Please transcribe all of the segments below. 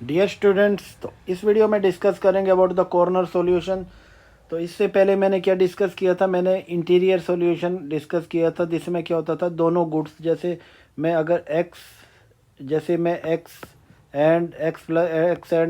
Dear students, तो इस video में डिस्कस करेंगे अबाउट द कॉर्नर सॉल्यूशन। तो इससे पहले मैंने क्या डिस्कस किया था, मैंने इंटीरियर सॉल्यूशन डिस्कस किया था जिसमें क्या होता था, दोनों गुड्स जैसे मैं अगर एक्स जैसे मैं एक्स एंड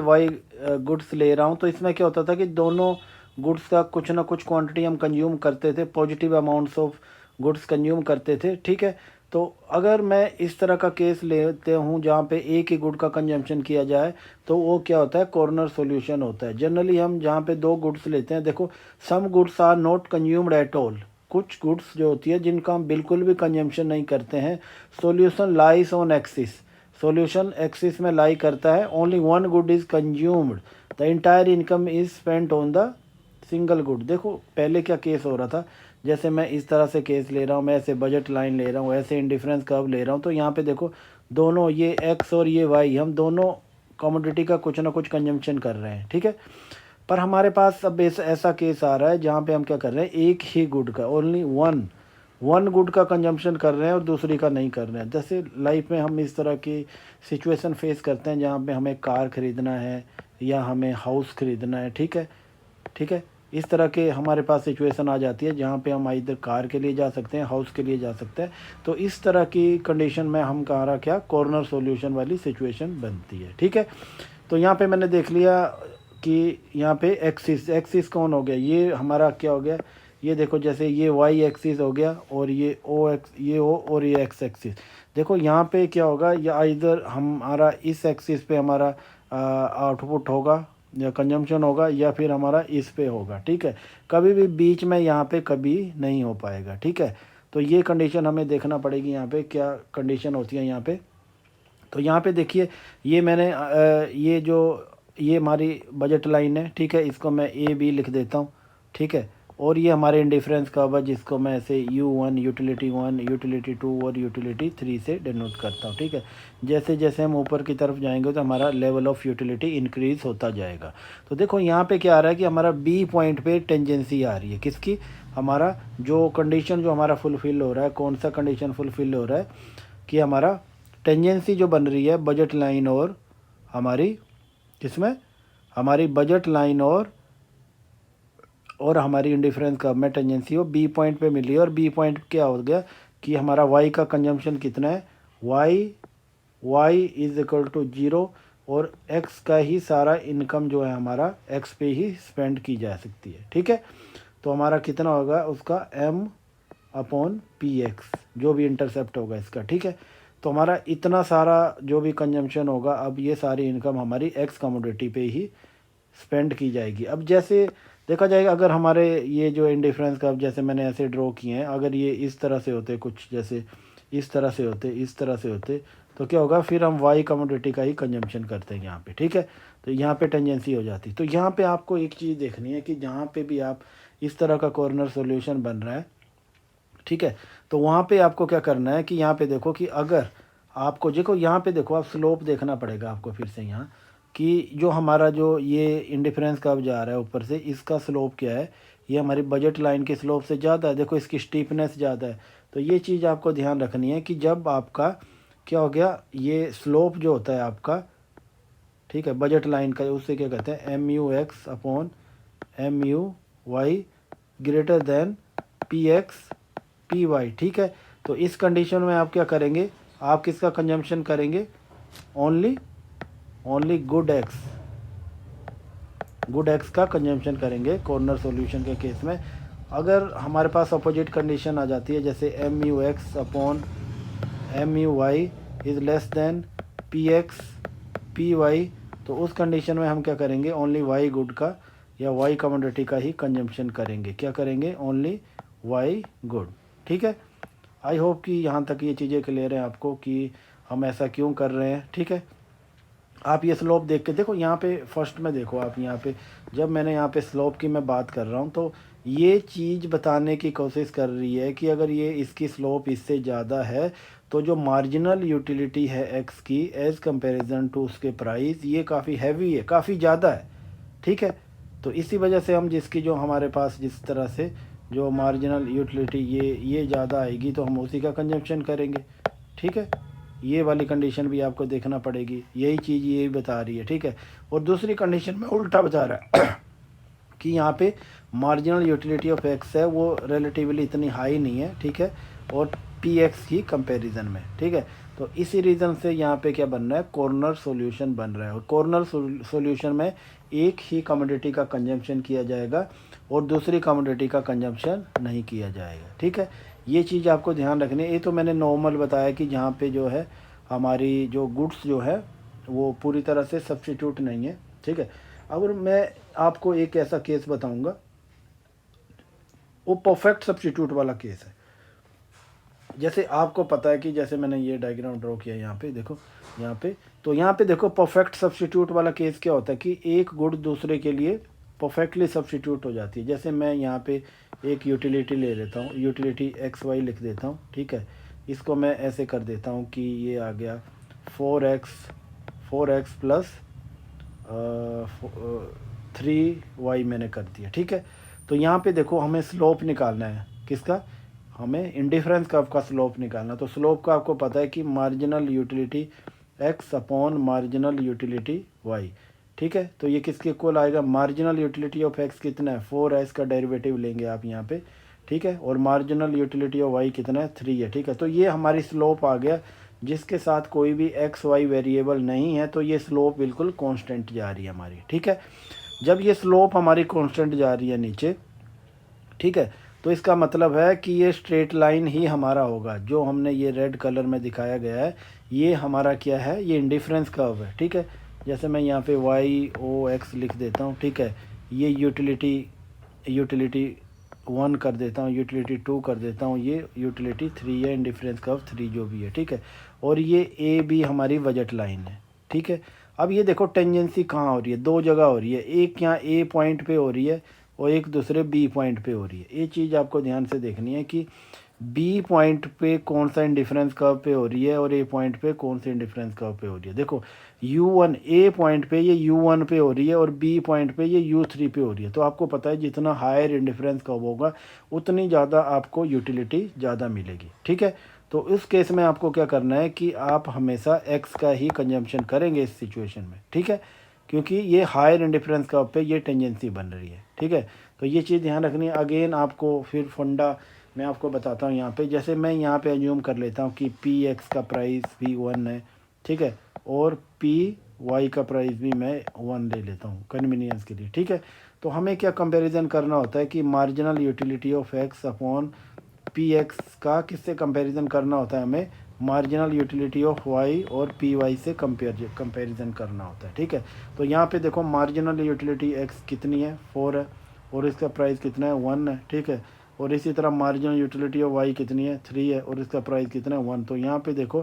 वाई गुड्स ले रहा हूँ, तो इसमें क्या होता था कि दोनों गुड्स का कुछ ना कुछ क्वांटिटी हम कंज्यूम करते थे, positive amounts of goods consume करते थे। ठीक है, तो अगर मैं इस तरह का केस लेते हूँ जहाँ पे एक ही गुड का कंजम्पशन किया जाए, तो वो क्या होता है, कॉर्नर सॉल्यूशन होता है। जनरली हम जहाँ पे दो गुड्स लेते हैं, देखो some goods are not consumed at all, कुछ गुड्स जो होती है जिनका हम बिल्कुल भी कंजम्पशन नहीं करते हैं। Solution lies on axis, solution axis में लाई करता है। Only one good is consumed, the entire income is spent on the single good. देखो पहले क्या केस हो रहा था, जैसे मैं इस तरह से केस ले रहा हूँ, मैं ऐसे बजट लाइन ले रहा हूँ, ऐसे इंडिफरेंस कर्व ले रहा हूँ, तो यहाँ पे देखो दोनों ये एक्स और ये वाई, हम दोनों कमोडिटी का कुछ ना कुछ कंजम्पशन कर रहे हैं। ठीक है, पर हमारे पास अब ऐसा केस आ रहा है जहाँ पे हम क्या कर रहे हैं, एक ही गुड का, ओनली वन गुड का कंजम्पशन कर रहे हैं और दूसरी का नहीं कर रहे हैं। जैसे लाइफ में हम इस तरह की सिचुएशन फेस करते हैं जहाँ पे हमें कार ख़रीदना है या हमें हाउस ख़रीदना है। ठीक है, ठीक है, इस तरह के हमारे पास सिचुएशन आ जाती है जहाँ पे हम इधर कार के लिए जा सकते हैं, हाउस के लिए जा सकते हैं। तो इस तरह की कंडीशन में हम कहा क्या, कॉर्नर सॉल्यूशन वाली सिचुएशन बनती है। ठीक है, तो यहाँ पे मैंने देख लिया कि यहाँ पे एक्सिस कौन हो गया, ये हमारा क्या हो गया, ये देखो जैसे ये वाई एक्सिस हो गया और ये ओ और ये एक्स एक्सिस। देखो यहाँ पे क्या होगा, या इधर हमारा इस एक्सिस पे हमारा आउटपुट होगा या कंजम्पशन होगा, या फिर हमारा इस पे होगा। ठीक है, कभी भी बीच में यहाँ पे कभी नहीं हो पाएगा। ठीक है, तो ये कंडीशन हमें देखना पड़ेगी, यहाँ पे क्या कंडीशन होती है यहाँ पे। तो यहाँ पे देखिए, ये मैंने ये हमारी बजट लाइन है। ठीक है, इसको मैं ए बी लिख देता हूँ। ठीक है, और ये हमारे इंडिफरेंस कर्व है जिसको मैं ऐसे U1 यूटिलिटी 1 यूटिलिटी 2 और यूटिलिटी 3 से डिनोट करता हूँ। ठीक है, जैसे जैसे हम ऊपर की तरफ जाएंगे तो हमारा लेवल ऑफ यूटिलिटी इंक्रीज होता जाएगा। तो देखो यहाँ पे क्या आ रहा है कि हमारा बी पॉइंट पे टेंजेंसी आ रही है, किसकी, हमारा जो कंडीशन जो हमारा फुलफिल हो रहा है, कौन सा कंडीशन फुलफिल हो रहा है कि हमारा टेंजेंसी जो बन रही है बजट लाइन और हमारी, किसमें, हमारी बजट लाइन और हमारी इंडिफरेंस कर्व में टेंजेंसी हो बी पॉइंट पे मिली है। और बी पॉइंट क्या हो गया कि हमारा वाई का कंजम्पशन कितना है, वाई इज इक्वल टू 0, और एक्स का ही सारा इनकम जो है हमारा एक्स पे ही स्पेंड की जा सकती है। ठीक है, तो हमारा कितना होगा उसका एम अपॉन पी एक्स, जो भी इंटरसेप्ट होगा इसका। ठीक है, तो हमारा इतना सारा जो भी कंजम्पशन होगा, अब ये सारी इनकम हमारी एक्स कमोडिटी पे ही स्पेंड की जाएगी। अब जैसे देखा जाएगा, अगर हमारे ये जो इंडिफरेंस कर्व जैसे मैंने ऐसे ड्रॉ किए हैं, अगर ये इस तरह से होते, कुछ जैसे इस तरह से होते, इस तरह से होते, तो क्या होगा, फिर हम वाई कमोडिटी का ही कंजम्पशन करते हैं यहाँ पे। ठीक है, तो यहाँ पे टेंजेंसी हो जाती। तो यहाँ पे आपको एक चीज़ देखनी है कि जहाँ पे भी आप इस तरह का कॉर्नर सॉल्यूशन बन रहा है, ठीक है, तो वहाँ पे आपको क्या करना है कि यहाँ पे देखो कि अगर आपको देखो, यहाँ पे देखो आप स्लोप देखना पड़ेगा आपको फिर से यहाँ, कि जो हमारा जो ये इंडिफरेंस कर्व जा रहा है ऊपर से, इसका स्लोप क्या है, ये हमारी बजट लाइन की स्लोप से ज़्यादा है। देखो इसकी स्टीपनेस ज़्यादा है। तो ये चीज़ आपको ध्यान रखनी है कि जब आपका क्या हो गया, ये स्लोप जो होता है आपका, ठीक है, बजट लाइन का, उससे क्या कहते हैं, MUX upon MUY greater than PX/PY। ठीक है, तो इस कंडीशन में आप क्या करेंगे, आप किसका कंजम्पशन करेंगे, ओनली गुड एक्स का कंजम्पशन करेंगे कॉर्नर सॉल्यूशन के केस में। अगर हमारे पास अपोजिट कंडीशन आ जाती है, जैसे MUX upon MUY is less than PX/PY, तो उस कंडीशन में हम क्या करेंगे, ओनली वाई गुड का या वाई कमोडिटी का ही कंजम्पशन करेंगे। क्या करेंगे, ओनली वाई गुड। ठीक है, आई होप कि यहाँ तक ये चीज़ें क्लियर हैं आपको कि हम ऐसा क्यों कर रहे हैं। ठीक है, आप ये स्लोप देख के देखो, यहाँ पे फर्स्ट में देखो आप, यहाँ पे जब मैंने यहाँ पे स्लोप की मैं बात कर रहा हूँ, तो ये चीज़ बताने की कोशिश कर रही है कि अगर ये इसकी स्लोप इससे ज़्यादा है, तो जो मार्जिनल यूटिलिटी है एक्स की एज़ कंपैरिजन टू उसके प्राइस, ये काफ़ी हैवी है, काफ़ी ज़्यादा है। ठीक है, तो इसी वजह से हम जिसकी जो हमारे पास जिस तरह से जो मार्जिनल यूटिलिटी ये ज़्यादा आएगी, तो हम उसी का कंजम्पशन करेंगे। ठीक है, ये वाली कंडीशन भी आपको देखना पड़ेगी, यही चीज़ यही बता रही है, ठीक है। और दूसरी कंडीशन में उल्टा बता रहा है कि यहाँ पे मार्जिनल यूटिलिटी ऑफ एक्स है वो रिलेटिवली इतनी हाई नहीं है, ठीक है, और पी एक्स की कंपैरिजन में, ठीक है। तो इसी रीज़न से यहाँ पे क्या बन रहा है, कॉर्नर सॉल्यूशन बन रहा है। और कॉर्नर सॉल्यूशन में एक ही कमोडिटी का कंजम्पशन किया जाएगा और दूसरी कमोडिटी का कंजम्पशन नहीं किया जाएगा, ठीक है। ये चीज़ आपको ध्यान रखनी है। ये तो मैंने नॉर्मल बताया कि जहाँ पे जो है हमारी जो गुड्स जो है वो पूरी तरह से सब्स्टिट्यूट नहीं है, ठीक है। अगर मैं आपको एक ऐसा केस बताऊंगा, वो परफेक्ट सब्स्टिट्यूट वाला केस है। जैसे आपको पता है कि जैसे मैंने ये डायग्राम ड्रॉ किया यहाँ पे देखो, यहाँ पे तो यहाँ पे देखो परफेक्ट सब्स्टिट्यूट वाला केस क्या होता है कि एक गुड दूसरे के लिए परफेक्टली सब्स्टिट्यूट हो जाती है। जैसे मैं यहाँ पे एक यूटिलिटी ले लेता हूँ, यूटिलिटी एक्स वाई लिख देता हूँ, ठीक है। इसको मैं ऐसे कर देता हूँ कि ये आ गया 4x प्लस 3y मैंने कर दिया, ठीक है। तो यहाँ पे देखो हमें स्लोप निकालना है, किसका, हमें इंडिफरेंस कर्व का स्लोप निकालना। तो स्लोप का आपको पता है कि marginal utility x upon marginal utility y, ठीक है। तो ये किसके इक्वल आएगा, मार्जिनल यूटिलिटी ऑफ x कितना है 4 का डेरिवेटिव लेंगे आप यहाँ पे, ठीक है, और मार्जिनल यूटिलिटी ऑफ y कितना है 3 है, ठीक है। तो ये हमारी स्लोप आ गया जिसके साथ कोई भी एक्स वाई वेरिएबल नहीं है, तो ये स्लोप बिल्कुल कांस्टेंट जा रही है हमारी, ठीक है। जब ये स्लोप हमारी कांस्टेंट जा रही है नीचे, ठीक है, तो इसका मतलब है कि ये स्ट्रेट लाइन ही हमारा होगा। जो हमने ये रेड कलर में दिखाया गया है ये हमारा क्या है, ये इंडिफरेंस कर्व है, ठीक है। जैसे मैं यहाँ पे वाई ओ एक्स लिख देता हूँ, ठीक है, ये यूटिलिटी 1 कर देता हूँ, यूटिलिटी 2 कर देता हूँ, ये यूटिलिटी 3 है, इंडिफरेंस कर्व 3 जो भी है, ठीक है। और ये ए बी हमारी बजट लाइन है, ठीक है। अब ये देखो टेंजेंसी कहाँ हो रही है, दो जगह हो रही है, एक यहाँ ए पॉइंट पे हो रही है और एक दूसरे बी पॉइंट पे हो रही है। ये चीज़ आपको ध्यान से देखनी है कि बी पॉइंट पे कौन सा इंडिफरेंस कर्व पे हो रही है और ए पॉइंट पे कौन सी इंडिफरेंस कर्व पे हो रही है। देखो U1 ए पॉइंट पे ये U1 पे हो रही है और बी पॉइंट पे ये U3 पे हो रही है। तो आपको पता है जितना हायर इंडिफरेंस कर्व होगा उतनी ज़्यादा आपको यूटिलिटी ज़्यादा मिलेगी, ठीक है। तो इस केस में आपको क्या करना है कि आप हमेशा एक्स का ही कंजम्पशन करेंगे इस सिचुएशन में, ठीक है, क्योंकि ये हायर इंडिफरेंस कर्व पे ये टेंजेंसी बन रही है, ठीक है। तो ये चीज़ ध्यान रखनी है। अगेन आपको फिर फंडा मैं आपको बताता हूँ यहाँ पे। जैसे मैं यहाँ पे एज्यूम कर लेता हूँ कि पी एक्स का प्राइस भी 1 है, ठीक है, और पी वाई का प्राइस भी मैं 1 ले लेता हूँ कन्वीनियंस के लिए, ठीक है। तो हमें क्या कंपैरिजन करना होता है कि marginal utility of x upon P x का किससे कंपैरिजन करना होता है, हमें मार्जिनल यूटिलिटी ऑफ वाई और पी वाई से कंपैरिजन करना होता है, ठीक है। तो यहाँ पे देखो मार्जिनल यूटिलिटी एक्स कितनी है 4 है और इसका प्राइस कितना है 1 है, ठीक है। और इसी तरह मार्जिनल यूटिलिटी ऑफ वाई कितनी है 3 है और इसका प्राइस कितना है 1। तो यहाँ पे देखो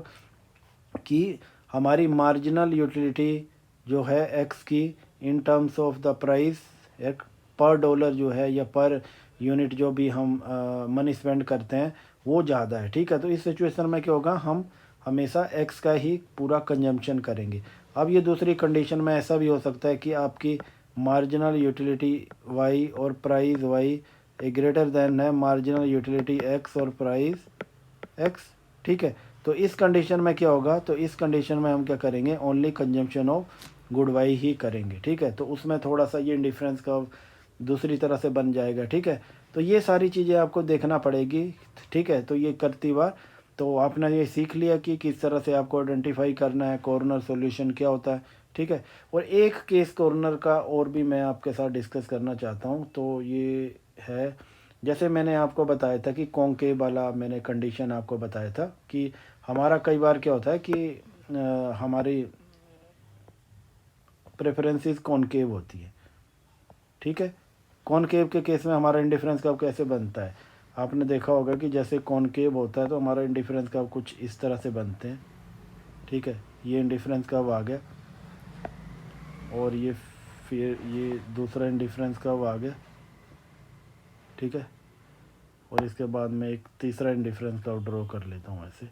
कि हमारी मार्जिनल यूटिलिटी जो है एक्स की in terms of the price, एक पर डॉलर जो है या पर यूनिट जो भी हम मनी स्पेंड करते हैं वो ज़्यादा है, ठीक है। तो इस सिचुएशन में क्या होगा, हम हमेशा एक्स का ही पूरा कंजम्पशन करेंगे। अब ये दूसरी कंडीशन में ऐसा भी हो सकता है कि आपकी मार्जिनल यूटिलिटी वाई और प्राइस वाई ग्रेटर देन है मार्जिनल यूटिलिटी एक्स और प्राइस एक्स, ठीक है। तो इस कंडीशन में क्या होगा, तो इस कंडीशन में हम क्या करेंगे, only consumption of good why he करेंगे, ठीक है। तो उसमें थोड़ा सा ये डिफरेंस कर्व दूसरी तरह से बन जाएगा, ठीक है। तो ये सारी चीज़ें आपको देखना पड़ेगी, ठीक है। तो ये करती बार तो आपने ये सीख लिया कि किस तरह से आपको आइडेंटिफाई करना है कॉर्नर सॉल्यूशन क्या होता है, ठीक है। और एक केस कॉर्नर का और भी मैं आपके साथ डिस्कस करना चाहता हूँ। तो ये है, जैसे मैंने आपको बताया था कि कॉन्केव वाला मैंने कंडीशन आपको बताया था कि हमारा कई बार क्या होता है कि हमारी प्रेफरेंसेस कॉन्केव होती है, ठीक है। कॉनकेव के केस में हमारा इंडिफरेंस कर्व कैसे बनता है, आपने देखा होगा कि जैसे कॉनकेव होता है तो हमारा इंडिफरेंस कर्व कुछ इस तरह से बनते हैं, ठीक है। ये इंडिफरेंस कर्व आ गया और ये फिर ये दूसरा इंडिफरेंस कर्व आ गया, ठीक है। और इसके बाद मैं एक तीसरा इंडिफरेंस कर्व ड्रॉ कर लेता हूँ ऐसे,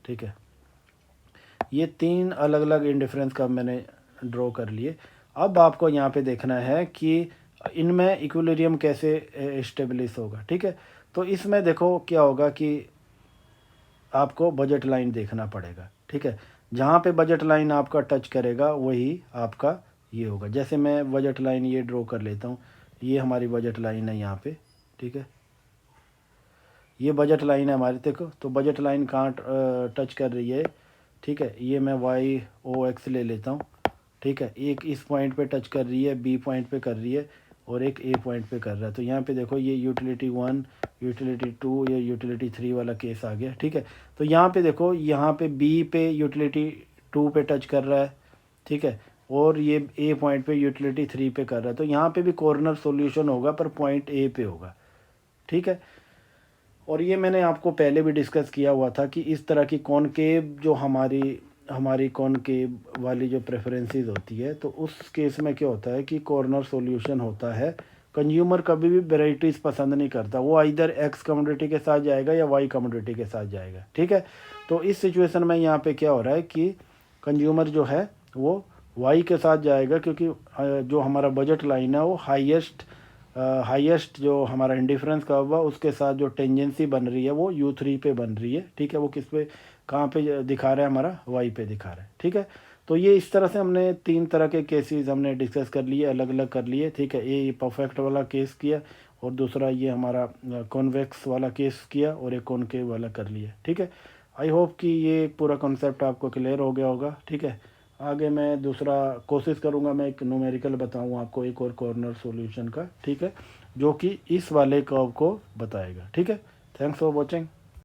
ठीक है। ये 3 अलग अलग इंडिफरेंस कर्व मैंने ड्रॉ कर लिए। अब आपको यहाँ पे देखना है कि इनमें इक्विलिब्रियम कैसे इस्टेब्लिश होगा, ठीक है। तो इसमें देखो क्या होगा कि आपको बजट लाइन देखना पड़ेगा, ठीक है। जहाँ पे बजट लाइन आपका टच करेगा वही आपका ये होगा। जैसे मैं बजट लाइन ये ड्रॉ कर लेता हूँ, ये हमारी बजट लाइन है यहाँ पे, ठीक है। ये बजट लाइन है हमारी, देखो तो बजट लाइन कहाँ टच कर रही है, ठीक है। ये मैं वाई ओ एक्स ले लेता हूँ, ठीक है। एक इस पॉइंट पे टच कर रही है, बी पॉइंट पे कर रही है, और एक ए पॉइंट पे कर रहा है। तो यहाँ पे देखो ये यूटिलिटी 1, यूटिलिटी 2, ये यूटिलिटी 3 वाला केस आ गया, ठीक है। तो यहाँ पे देखो, यहाँ पे बी पे यूटिलिटी 2 पे टच कर रहा है, ठीक है, और ये ए पॉइंट पे यूटिलिटी 3 पे कर रहा है। तो यहाँ पे भी कॉर्नर सॉल्यूशन होगा पर पॉइंट ए पे होगा, ठीक है। और ये मैंने आपको पहले भी डिस्कस किया हुआ था कि इस तरह की कॉनकेव जो हमारी हमारी कॉनकेव वाली जो प्रेफरेंसेस होती है, तो उस केस में क्या होता है कि कॉर्नर सॉल्यूशन होता है। कंज्यूमर कभी भी वेराइटीज़ पसंद नहीं करता, वो इधर एक्स कमोडिटी के साथ जाएगा या वाई कमोडिटी के साथ जाएगा, ठीक है। तो इस सिचुएशन में यहाँ पे क्या हो रहा है कि कंज्यूमर जो है वो वाई के साथ जाएगा, क्योंकि जो हमारा बजट लाइन है वो हाईएस्ट जो हमारा इंडिफरेंस का हुआ उसके साथ जो टेंजेंसी बन रही है वो U3 पे बन रही है, ठीक है। वो किस पे, कहाँ पे दिखा रहा है, हमारा वाई पे दिखा रहा है, ठीक है। तो ये इस तरह से हमने 3 तरह के केसेस हमने डिस्कस कर लिए, अलग अलग कर लिए, ठीक है। ये परफेक्ट वाला केस किया, और दूसरा ये हमारा कॉन्वेक्स वाला केस किया, और एक कॉनकेव वाला कर लिया, ठीक है। आई होप कि ये पूरा कॉन्सेप्ट आपको क्लियर हो गया होगा, ठीक है। आगे मैं दूसरा कोशिश करूँगा, मैं एक न्यूमेरिकल बताऊँ आपको, एक और कॉर्नर सॉल्यूशन का, ठीक है, जो कि इस वाले कर्व को बताएगा, ठीक है। Thanks for watching.